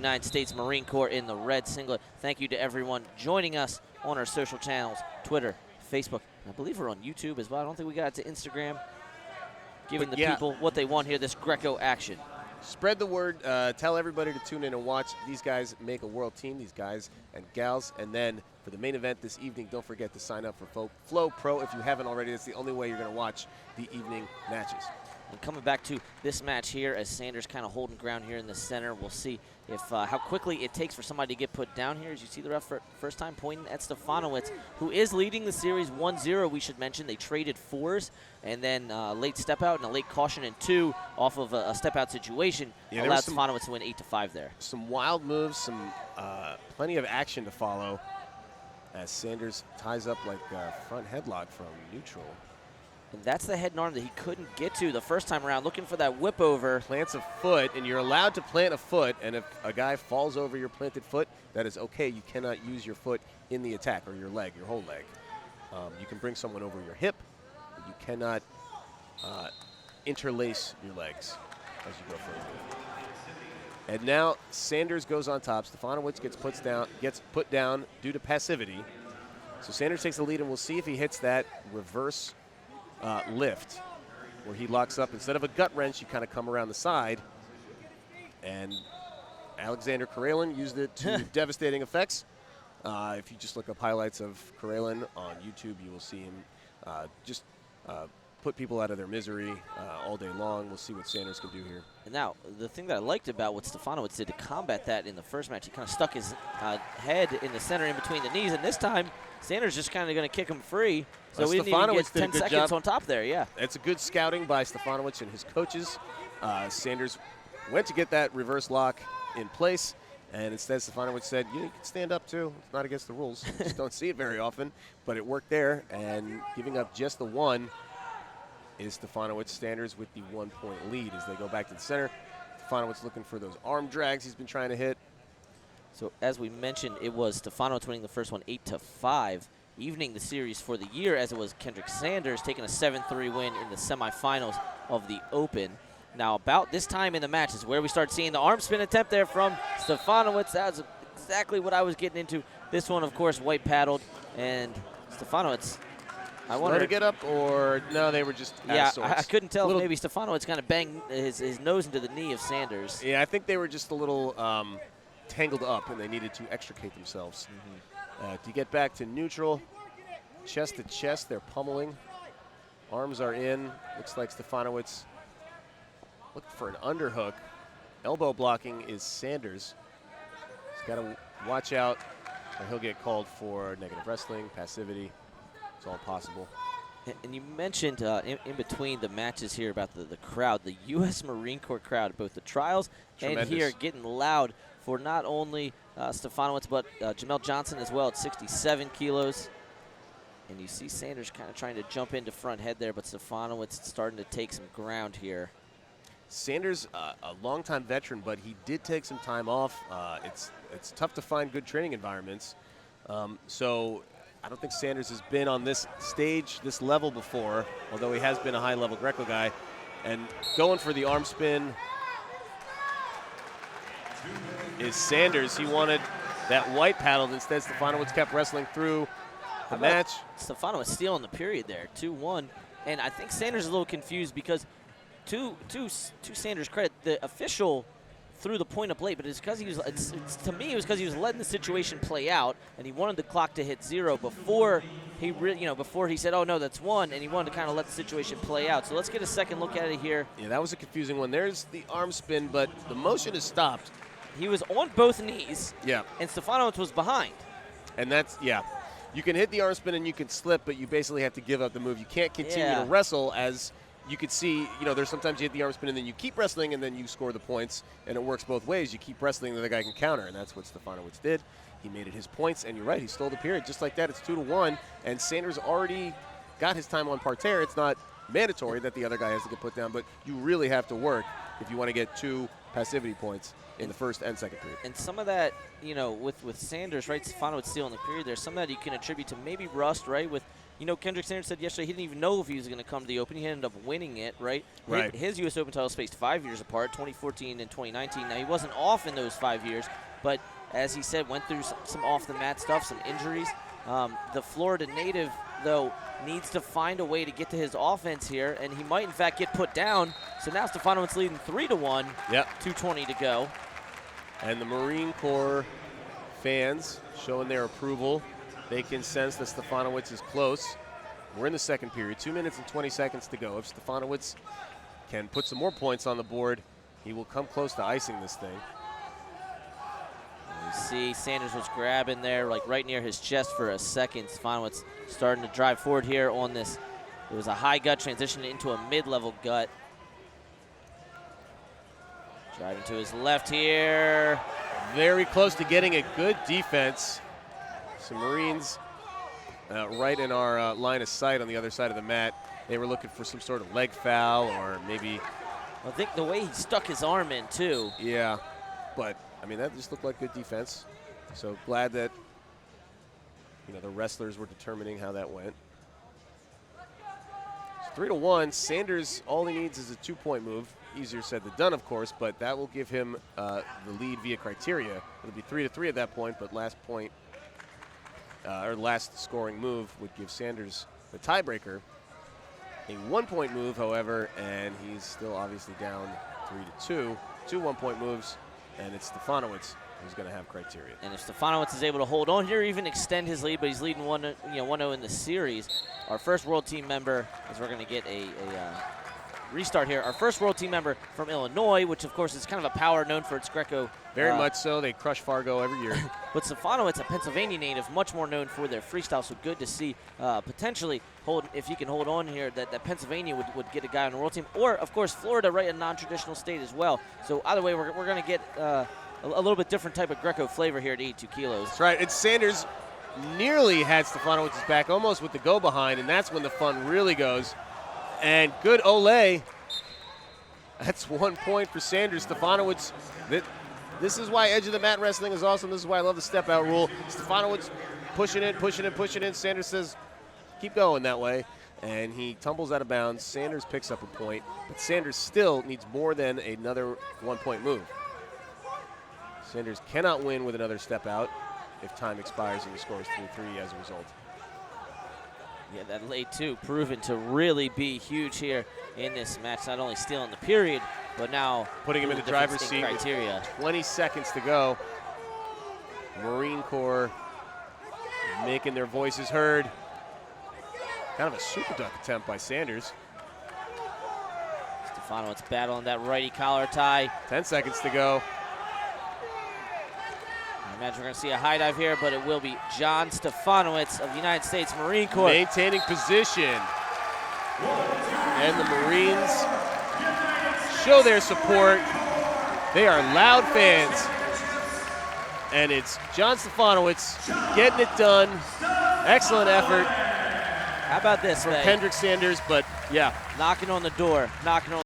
United States Marine Corps in the red singlet. Thank you to everyone joining us on our social channels, Twitter, Facebook. I believe we're on YouTube as well. I don't think we got it to Instagram. Giving the people what they want here, this Greco action. Spread the word. Tell everybody to tune in and watch. These guys make a world team, these guys and gals. And then for the main event this evening, don't forget to sign up for Flow Pro if you haven't already. That's the only way you're going to watch the evening matches. And coming back to this match here, as Sanders kind of holding ground here in the center, we'll see if how quickly it takes for somebody to get put down here. As you see the ref for first time pointing at Stefanowicz, who is leading the series 1-0, we should mention. They traded fours, and then late step out and a late caution and 2 off of a step out situation allowed Stefanowicz to win 8-5 there. Some wild moves, some plenty of action to follow as Sanders ties up like a front headlock from neutral. And that's the head and arm that he couldn't get to the first time around, looking for that whip over. Plants a foot, and you're allowed to plant a foot, and if a guy falls over your planted foot, that is okay. You cannot use your foot in the attack, or your leg, your whole leg. You can bring someone over your hip, but you cannot interlace your legs as you go forward. And now Sanders goes on top. Stefanowicz gets put down due to passivity. So Sanders takes the lead, and we'll see if he hits that reverse lift, where he locks up. Instead of a gut wrench, you kind of come around the side. And Alexander Karelin used it to devastating effects. If you just look up highlights of Karelin on YouTube, you will see him just put people out of their misery all day long. We'll see what Sanders can do here. And now, the thing that I liked about what Stefanowicz did to combat that in the first match, he kind of stuck his head in the center in between the knees, and this time Sanders just kind of going to kick him free. So we didn't even get 10 seconds on top there, yeah. It's a good scouting by Stefanowicz and his coaches. Sanders went to get that reverse lock in place, and instead Stefanowicz said, you can stand up too. It's not against the rules. Just don't see it very often, but it worked there, and giving up just the one is Stefanowicz. Sanders with the 1-point lead as they go back to the center. Stefanowicz looking for those arm drags he's been trying to hit. So as we mentioned, it was Stefanowicz winning the first one 8-5, evening the series for the year, as it was Kendrick Sanders taking a 7-3 win in the semifinals of the Open. Now about this time in the match is where we start seeing the arm spin attempt there from Stefanowicz. That was exactly what I was getting into. This one, of course, white paddled, and Stefanowicz, I wonder to get up, or no, they were just out of sorts. I couldn't tell if maybe Stefanowicz kind of banged his nose into the knee of Sanders. Yeah, I think they were just a little tangled up, and they needed to extricate themselves. To get back to neutral, chest to chest, they're pummeling. Arms are in. Looks like Stefanowicz looking for an underhook. Elbow blocking is Sanders. He's got to watch out, or he'll get called for negative wrestling, passivity. It's all possible. And you mentioned in between the matches here about the crowd, the U.S. Marine Corps crowd, both the trials and here getting loud for not only Stefanowicz, but Jamel Johnson as well at 67 kilos. And you see Sanders kind of trying to jump into front head there, but Stefanowicz starting to take some ground here. Sanders, a longtime veteran, but he did take some time off. It's tough to find good training environments. So I don't think Sanders has been on this stage, this level before, although he has been a high-level Greco guy. And going for the arm spin is Sanders. He wanted that white paddle. Instead, Stefanowicz kept wrestling through the match. Stefanowicz stealing the period there, 2-1. And I think Sanders is a little confused because to Sanders' credit, the official threw the point up late, but it's because he was. To me, it was because he was letting the situation play out, and he wanted the clock to hit 0 before he before he said, "Oh no, that's 1," and he wanted to kind of let the situation play out. So let's get a second look at it here. Yeah, that was a confusing one. There's the arm spin, but the motion is stopped. He was on both knees. Yeah. And Stefanowicz was behind. And that's you can hit the arm spin and you can slip, but you basically have to give up the move. You can't continue to wrestle as. You could see, there's sometimes you hit the arm spin and then you keep wrestling and then you score the points, and it works both ways. You keep wrestling and the other guy can counter, and that's what Stefanowicz did. He made it his points, and you're right, he stole the period. Just like that, it's 2-1, and Sanders already got his time on parterre. It's not mandatory that the other guy has to get put down, but you really have to work if you want to get 2 passivity points in the first and second period. And some of that, with Sanders, right, Stefanowicz stealing the period, there's some of that you can attribute to maybe rust, right, with You know, Kendrick Sanders said yesterday he didn't even know if he was going to come to the Open. He ended up winning it, right? Right. His U.S. Open title spaced 5 years apart, 2014 and 2019. Now, he wasn't off in those 5 years, but as he said, went through some off-the-mat stuff, some injuries. The Florida native, though, needs to find a way to get to his offense here, and he might, in fact, get put down. So now Stefanowicz leading 3-1. Yep. 2:20 to go. And the Marine Corps fans showing their approval. They can sense that Stefanowicz is close. We're in the second period, 2 minutes and 20 seconds to go. If Stefanowicz can put some more points on the board, he will come close to icing this thing. You see Sanders was grabbing there, like right near his chest for a second. Stefanowicz starting to drive forward here on this. It was a high gut transition into a mid-level gut. Driving to his left here. Very close to getting a good defense. Some Marines right in our line of sight on the other side of the mat. They were looking for some sort of leg foul or maybe. I think the way he stuck his arm in, too. Yeah, but, I mean, that just looked like good defense. So glad that, you know, the wrestlers were determining how that went. So 3-1. Sanders, all he needs is a 2-point move. Easier said than done, of course, but that will give him the lead via criteria. It'll be 3-3 at that point, but last point, or last scoring move would give Sanders the tiebreaker. A 1-point move, however, and he's still obviously down 3-2. 2 1-point moves, and it's Stefanowicz who's going to have criteria. And if Stefanowicz is able to hold on here, even extend his lead, but he's leading 1-0 in the series. Our first World Team member, as we're going to get a restart here, our first World Team member from Illinois, which of course is kind of a power known for its Greco. Very much so. They crush Fargo every year. But Stefanowicz, a Pennsylvania native, much more known for their freestyle, so good to see potentially if you can hold on here, that Pennsylvania would get a guy on the World Team. Or, of course, Florida, right, a non-traditional state as well. So either way, we're going to get a little bit different type of Greco flavor here at 82 kilos. That's right. And Sanders nearly had Stefanowicz's back, almost with the go behind, and that's when the fun really goes. And good ole. That's 1 point for Sanders. Stefanowicz, this is why edge of the mat wrestling is awesome. This is why I love the step out rule. Stefanowicz pushing in. Sanders says, keep going that way. And he tumbles out of bounds. Sanders picks up a point, but Sanders still needs more than another 1-point move. Sanders cannot win with another step out if time expires and he scores 3-3 as a result. Yeah, that late two proven to really be huge here in this match. Not only stealing the period, but now putting him in the driver's seat. Criteria. With 20 seconds to go. Marine Corps making their voices heard. Kind of a super duck attempt by Sanders. Stefanowicz battling that righty collar tie. 10 seconds to go. I imagine we're going to see a high dive here, but it will be John Stefanowicz of the United States Marine Corps. Maintaining position. And the Marines show their support. They are loud fans. And it's John Stefanowicz getting it done. Excellent effort. How about this, for Kendrick Sanders, but yeah. Knocking on the door, knocking on